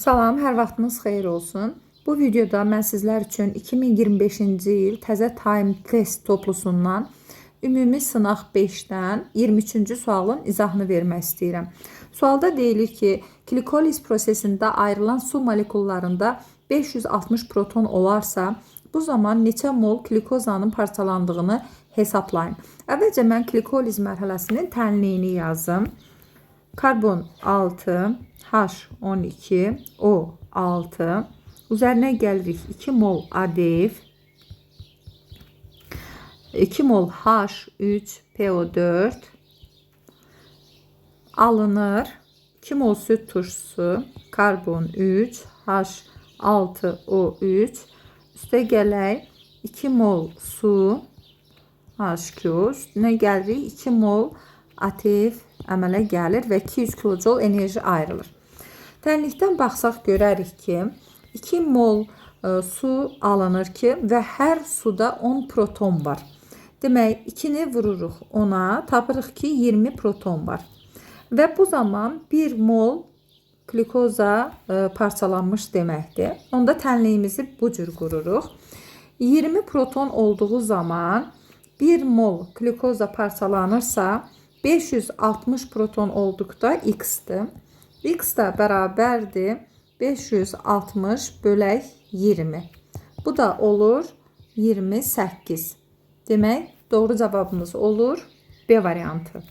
Salam, hər vaxtınız xeyir olsun. Bu videoda mən sizlər üçün 2025-ci il təzə Time Test toplusundan ümumi sınaq 5-dən 23-cü sualın izahını vermək istəyirəm. Sualda deyilir ki, glikoliz prosesində ayrılan su molekullarında 560 proton olarsa, bu zaman neçə mol glikozanın parçalandığını hesablayın. Əvvəlcə mən glikoliz mərhələsinin tənliyini yazdım. Karbon 6, H12, O6, üzərinə gəlirik 2 mol ADF, 2 mol H3PO4 alınır, 2 mol süt turşusu, karbon 3, H6O3, üstə gələk 2 mol su, H2, üstünə gəlirik 2 mol ATF əmələ gəlir və 200 kilojol enerji ayrılır. Tənlikdən baxsaq görərik ki, 2 mol su alınır ki və hər suda 10 proton var. Demək, 2-ni vururuq 10-a, tapırıq ki 20 proton var. Və bu zaman 1 mol glikoza parçalanmış deməkdir. Onda tənliyimizi bu cür qururuq. 20 proton olduğu zaman 1 mol glikoza parçalanırsa 560 proton olduqda X-dir. X da bərabərdir 560 bölək 20. Bu da olur 28. Demək, doğru cavabımız olur B variantı.